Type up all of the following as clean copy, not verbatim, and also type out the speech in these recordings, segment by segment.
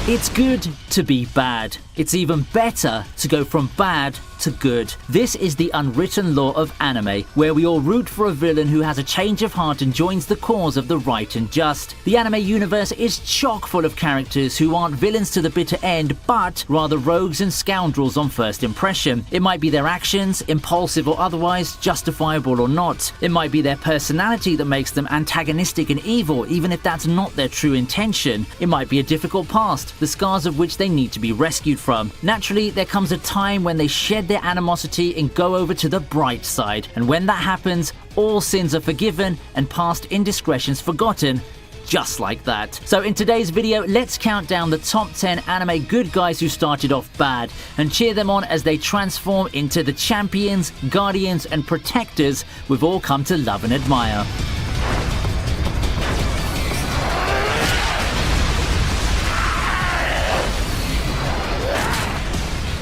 It's good to be bad. It's even better to go from bad to good. This is the unwritten law of anime, where we all root for a villain who has a change of heart and joins the cause of the right and just. The anime universe is chock full of characters who aren't villains to the bitter end, but rather rogues and scoundrels on first impression. It might be their actions, impulsive or otherwise, justifiable or not. It might be their personality that makes them antagonistic and evil, even if that's not their true intention. It might be a difficult past, the scars of which they need to be rescued from. Naturally, there comes a time when they shed their animosity and go over to the bright side. And when that happens, all sins are forgiven and past indiscretions forgotten, just like that. So in today's video, let's count down the top 10 anime good guys who started off bad and cheer them on as they transform into the champions, guardians and protectors we've all come to love and admire.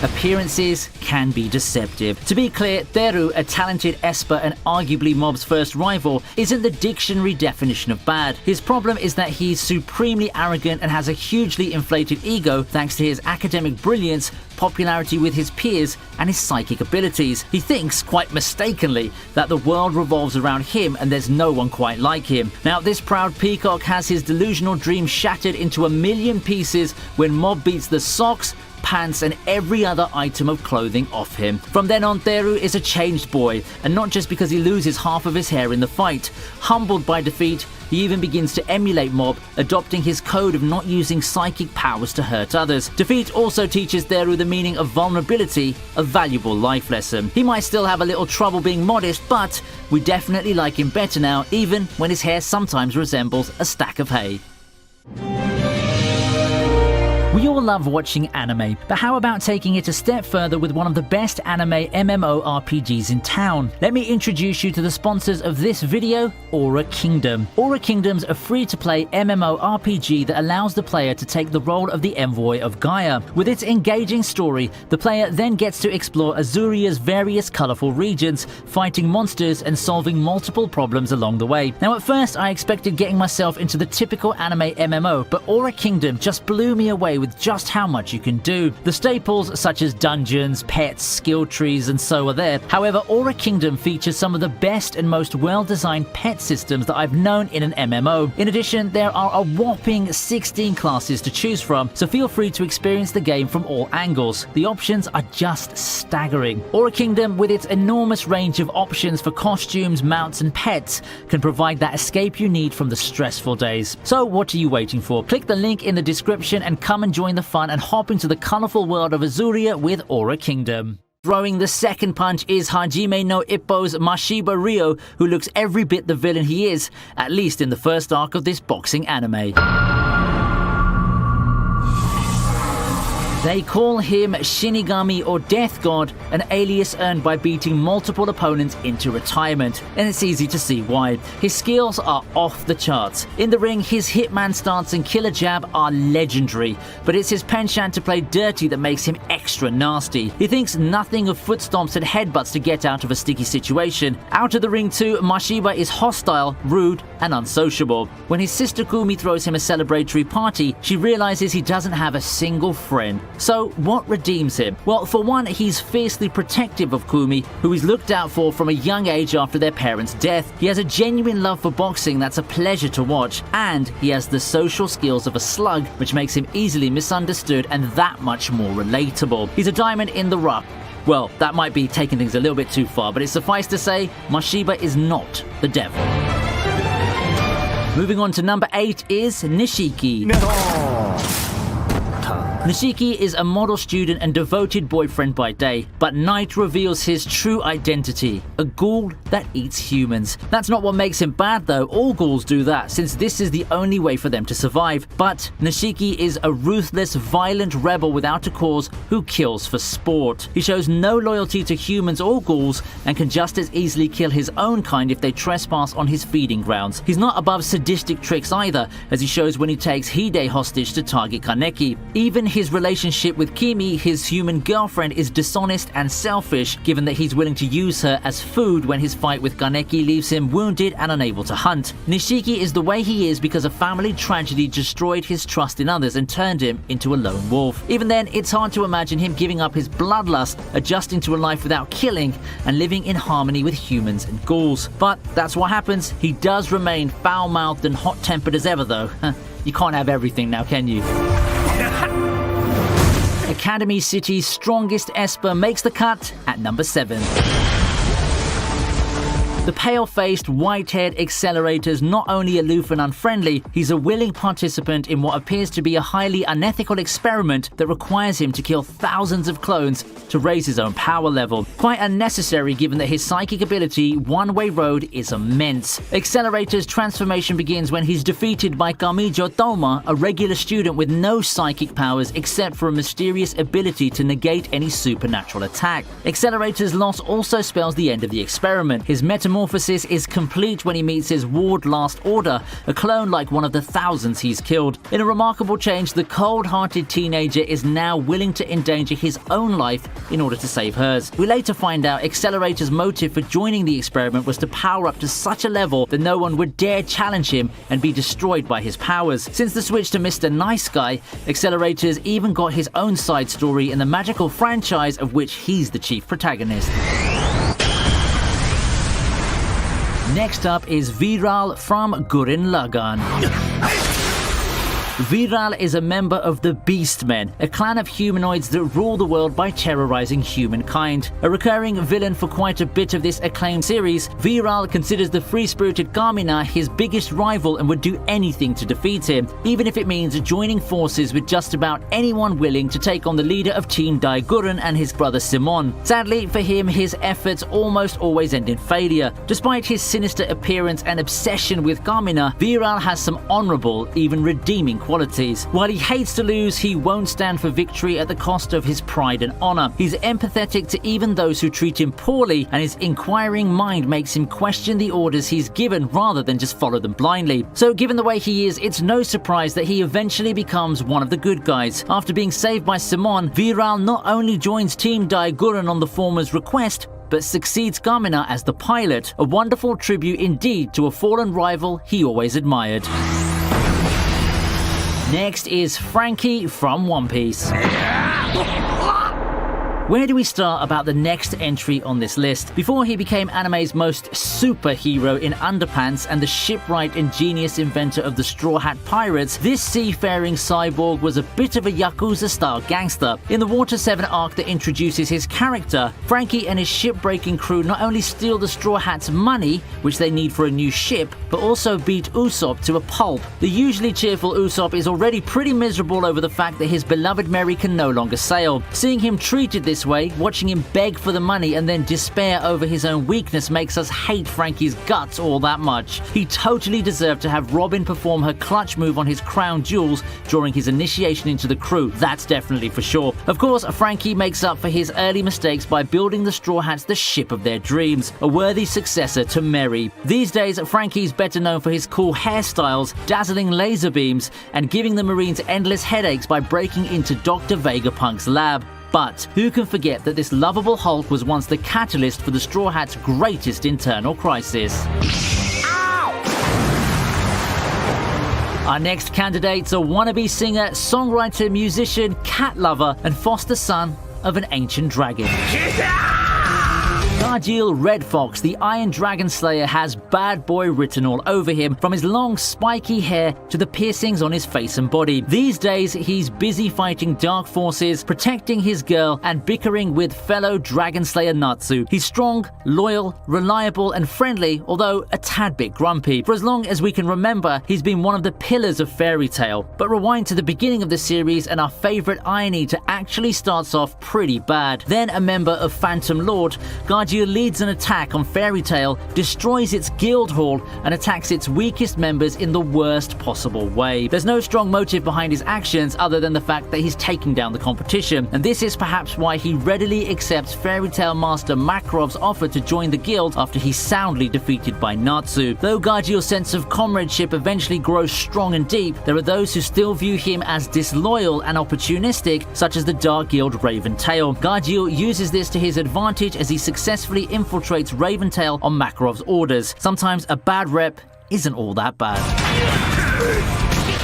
Appearances can be deceptive. To be clear, Teru, a talented esper and arguably Mob's first rival, isn't the dictionary definition of bad. His problem is that he's supremely arrogant and has a hugely inflated ego thanks to his academic brilliance, popularity with his peers, and his psychic abilities. He thinks, quite mistakenly, that the world revolves around him and there's no one quite like him. Now, this proud peacock has his delusional dream shattered into a million pieces when Mob beats the socks, pants and every other item of clothing off him. From then on, Teru is a changed boy, and not just because he loses half of his hair in the fight. Humbled by defeat, he even begins to emulate Mob, adopting his code of not using psychic powers to hurt others. Defeat also teaches Teru the meaning of vulnerability, a valuable life lesson. He might still have a little trouble being modest, but we definitely like him better now, even when his hair sometimes resembles a stack of hay. We all love watching anime, but how about taking it a step further with one of the best anime MMORPGs in town? Let me introduce you to the sponsors of this video, Aura Kingdom. Aura Kingdom's a free-to-play MMORPG that allows the player to take the role of the envoy of Gaia. With its engaging story, the player then gets to explore Azuria's various colourful regions, fighting monsters and solving multiple problems along the way. Now, at first I expected getting myself into the typical anime MMO, but Aura Kingdom just blew me away with just how much you can do. The staples such as dungeons, pets, skill trees and so are there. However, Aura Kingdom features some of the best and most well-designed pet systems that I've known in an MMO. In addition, there are a whopping 16 classes to choose from, so feel free to experience the game from all angles. The options are just staggering. Aura Kingdom, with its enormous range of options for costumes, mounts and pets, can provide that escape you need from the stressful days. So what are you waiting for? Click the link in the description and come and join the fun and hop into the colourful world of Azuria with Aura Kingdom. Throwing the second punch is Hajime no Ippo's Mashiba Ryo, who looks every bit the villain he is, at least in the first arc of this boxing anime. They call him Shinigami or Death God, an alias earned by beating multiple opponents into retirement, and it's easy to see why. His skills are off the charts. In the ring, his hitman stance and killer jab are legendary, but it's his penchant to play dirty that makes him extra nasty. He thinks nothing of foot stomps and headbutts to get out of a sticky situation. Out of the ring too, Mashiba is hostile, rude, and unsociable. When his sister Kumi throws him a celebratory party, she realizes he doesn't have a single friend. So what redeems him? Well, for one, he's fiercely protective of Kumi, who he's looked out for from a young age after their parents' death. He has a genuine love for boxing that's a pleasure to watch, and he has the social skills of a slug, which makes him easily misunderstood and that much more relatable. He's a diamond in the rough. Well, that might be taking things a little bit too far, but it's suffice to say, Mashiba is not the devil. Moving on to number 8 is Nishiki. No. Nishiki is a model student and devoted boyfriend by day, but night reveals his true identity, a ghoul that eats humans. That's not what makes him bad though, all ghouls do that, since this is the only way for them to survive. But Nishiki is a ruthless, violent rebel without a cause who kills for sport. He shows no loyalty to humans or ghouls and can just as easily kill his own kind if they trespass on his feeding grounds. He's not above sadistic tricks either, as he shows when he takes Hide hostage to target Kaneki. Even his relationship with Kimi, his human girlfriend, is dishonest and selfish, given that he's willing to use her as food when his fight with Kaneki leaves him wounded and unable to hunt. Nishiki is the way he is because a family tragedy destroyed his trust in others and turned him into a lone wolf. Even then, it's hard to imagine him giving up his bloodlust, adjusting to a life without killing, and living in harmony with humans and ghouls. But that's what happens. He does remain foul-mouthed and hot-tempered as ever, though. You can't have everything now, can you? Academy City's strongest Esper makes the cut at number 7. The pale-faced, white-haired Accelerator's not only aloof and unfriendly, he's a willing participant in what appears to be a highly unethical experiment that requires him to kill thousands of clones to raise his own power level. Quite unnecessary given that his psychic ability, One-Way Road, is immense. Accelerator's transformation begins when he's defeated by Kamijo Toma, a regular student with no psychic powers except for a mysterious ability to negate any supernatural attack. Accelerator's loss also spells the end of the experiment. His metamorphosis is complete when he meets his ward Last Order, a clone like one of the thousands he's killed. In a remarkable change, the cold-hearted teenager is now willing to endanger his own life in order to save hers. We later find out Accelerator's motive for joining the experiment was to power up to such a level that no one would dare challenge him and be destroyed by his powers. Since the switch to Mr. Nice Guy, Accelerator's even got his own side story in the magical franchise of which he's the chief protagonist. Next up is Veeral from Gurren Lagann. Veeral is a member of the Beastmen, a clan of humanoids that rule the world by terrorizing humankind. A recurring villain for quite a bit of this acclaimed series, Veeral considers the free-spirited Kamina his biggest rival and would do anything to defeat him, even if it means joining forces with just about anyone willing to take on the leader of Team Daiguren and his brother Simon. Sadly for him, his efforts almost always end in failure. Despite his sinister appearance and obsession with Kamina, Veeral has some honorable, even redeeming qualities. While he hates to lose, he won't stand for victory at the cost of his pride and honor. He's empathetic to even those who treat him poorly, and his inquiring mind makes him question the orders he's given rather than just follow them blindly. So given the way he is, it's no surprise that he eventually becomes one of the good guys. After being saved by Simon, Veeral not only joins Team Daiguren on the former's request, but succeeds Kamina as the pilot, a wonderful tribute indeed to a fallen rival he always admired. Next is Frankie from One Piece. Where do we start about the next entry on this list? Before he became anime's most superhero in underpants and the shipwright and genius inventor of the Straw Hat Pirates, this seafaring cyborg was a bit of a Yakuza-style gangster. In the Water 7 arc that introduces his character, Frankie and his ship-breaking crew not only steal the Straw Hats' money, which they need for a new ship, but also beat Usopp to a pulp. The usually cheerful Usopp is already pretty miserable over the fact that his beloved Mary can no longer sail. Seeing him treated this way, watching him beg for the money and then despair over his own weakness makes us hate Frankie's guts all that much. He totally deserved to have Robin perform her clutch move on his crown jewels during his initiation into the crew, that's definitely for sure. Of course, Frankie makes up for his early mistakes by building the Straw Hats the ship of their dreams, a worthy successor to Mary. These days, Frankie's better known for his cool hairstyles, dazzling laser beams, and giving the Marines endless headaches by breaking into Dr. Vegapunk's lab. But who can forget that this lovable Hulk was once the catalyst for the Straw Hats' greatest internal crisis? Our next candidates are wannabe singer, songwriter, musician, cat lover, and foster son of an ancient dragon. Gargiel Red Fox, the Iron Dragon Slayer, has bad boy written all over him, from his long spiky hair to the piercings on his face and body. These days, he's busy fighting dark forces, protecting his girl, and bickering with fellow Dragon Slayer Natsu. He's strong, loyal, reliable, and friendly, although a tad bit grumpy. For as long as we can remember, he's been one of the pillars of Fairy Tail. But rewind to the beginning of the series, and our favorite Iron Eater actually starts off pretty bad. Then a member of Phantom Lord, Gargiel Gajeel leads an attack on Fairy Tail, destroys its guild hall, and attacks its weakest members in the worst possible way. There's no strong motive behind his actions other than the fact that he's taking down the competition, and this is perhaps why he readily accepts Fairy Tail Master Makarov's offer to join the guild after he's soundly defeated by Natsu. Though Gajeel's sense of comradeship eventually grows strong and deep, there are those who still view him as disloyal and opportunistic, such as the Dark Guild Raven Tail. Gajeel uses this to his advantage as he successfully infiltrates Raven Tail on Makarov's orders. Sometimes a bad rep isn't all that bad.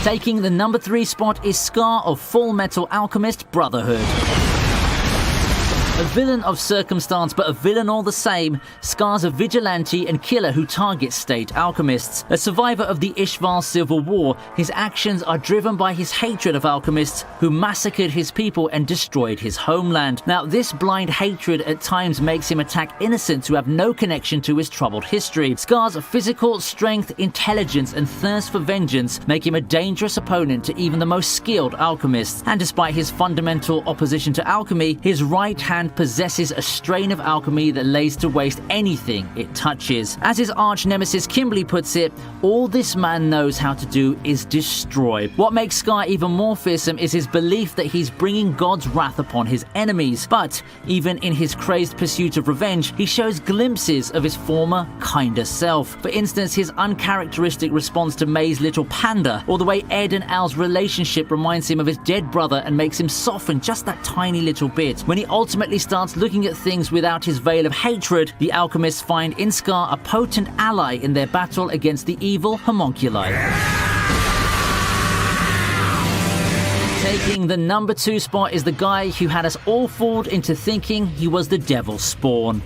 Taking the number 3 spot is Scar of Full Metal Alchemist Brotherhood. A villain of circumstance, but a villain all the same, Scar's a vigilante and killer who targets state alchemists. A survivor of the Ishval Civil War, his actions are driven by his hatred of alchemists who massacred his people and destroyed his homeland. Now, this blind hatred at times makes him attack innocents who have no connection to his troubled history. Scar's physical strength, intelligence, and thirst for vengeance make him a dangerous opponent to even the most skilled alchemists. And despite his fundamental opposition to alchemy, his right hand possesses a strain of alchemy that lays to waste anything it touches. As his arch nemesis Kimberly puts it, all this man knows how to do is destroy. What makes Scar even more fearsome is his belief that he's bringing God's wrath upon his enemies. But even in his crazed pursuit of revenge, he shows glimpses of his former, kinder self. For instance, his uncharacteristic response to May's little panda, or the way Ed and Al's relationship reminds him of his dead brother and makes him soften just that tiny little bit. When he ultimately starts looking at things without his veil of hatred, the alchemists find in Scar a potent ally in their battle against the evil homunculi. Taking the number 2 spot is the guy who had us all fooled into thinking he was the devil's spawn.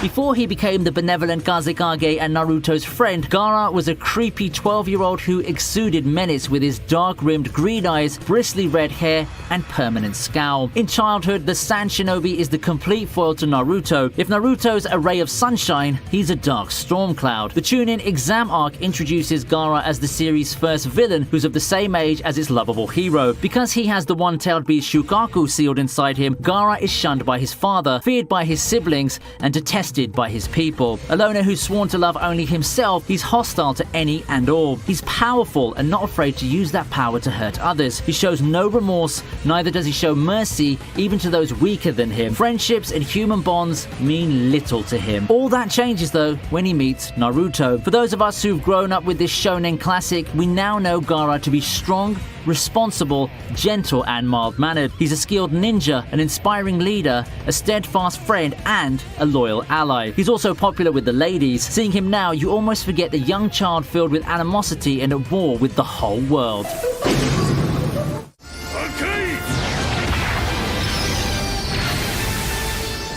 Before he became the benevolent Kazekage and Naruto's friend, Gaara was a creepy 12-year-old who exuded menace with his dark-rimmed green eyes, bristly red hair, and permanent scowl. In childhood, the Sand Shinobi is the complete foil to Naruto. If Naruto's a ray of sunshine, he's a dark storm cloud. The Chunin exam arc introduces Gaara as the series' first villain who's of the same age as its lovable hero. Because he has the one-tailed beast Shukaku sealed inside him, Gaara is shunned by his father, feared by his siblings, and detested by his people. A loner who's sworn to love only himself, he's hostile to any and all. He's powerful and not afraid to use that power to hurt others. He shows no remorse, neither does he show mercy, even to those weaker than him. Friendships and human bonds mean little to him. All that changes though when he meets Naruto. For those of us who've grown up with this shonen classic, we now know Gaara to be strong, responsible, gentle, and mild-mannered. He's a skilled ninja, an inspiring leader, a steadfast friend, and a loyal ally. He's also popular with the ladies. Seeing him now, you almost forget the young child filled with animosity and at war with the whole world.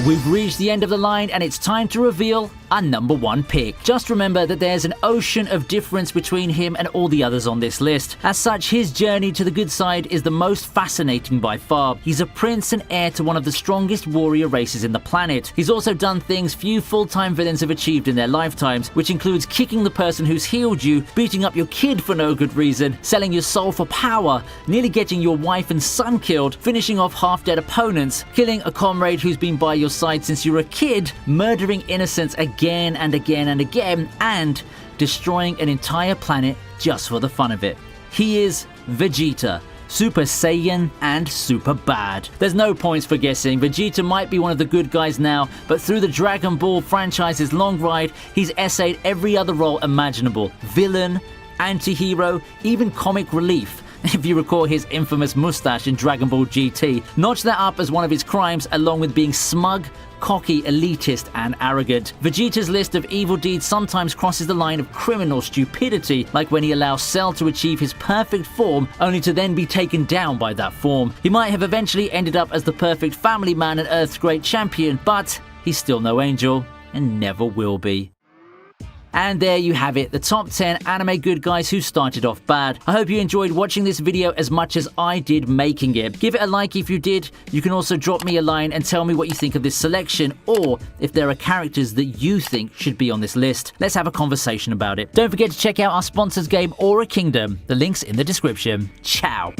We've reached the end of the line and it's time to reveal our number 1 pick. Just remember that there's an ocean of difference between him and all the others on this list. As such, his journey to the good side is the most fascinating by far. He's a prince and heir to one of the strongest warrior races in the planet. He's also done things few full-time villains have achieved in their lifetimes, which includes kicking the person who's healed you, beating up your kid for no good reason, selling your soul for power, nearly getting your wife and son killed, finishing off half-dead opponents, killing a comrade who's been by your side since you were a kid, murdering innocents again and again and again, and destroying an entire planet just for the fun of it. He is Vegeta, Super Saiyan and super bad. There's no points for guessing. Vegeta might be one of the good guys now, but through the Dragon Ball franchise's long ride, he's essayed every other role imaginable. Villain, anti-hero, even comic relief. If you recall his infamous mustache in Dragon Ball GT, notch that up as one of his crimes along with being smug, cocky, elitist, and arrogant. Vegeta's list of evil deeds sometimes crosses the line of criminal stupidity, like when he allows Cell to achieve his perfect form only to then be taken down by that form. He might have eventually ended up as the perfect family man and Earth's great champion, but he's still no angel and never will be. And there you have it, the top 10 anime good guys who started off bad. I hope you enjoyed watching this video as much as I did making it. Give it a like if you did. You can also drop me a line and tell me what you think of this selection, or if there are characters that you think should be on this list. Let's have a conversation about it. Don't forget to check out our sponsors game Aura Kingdom. The link's in the description. Ciao!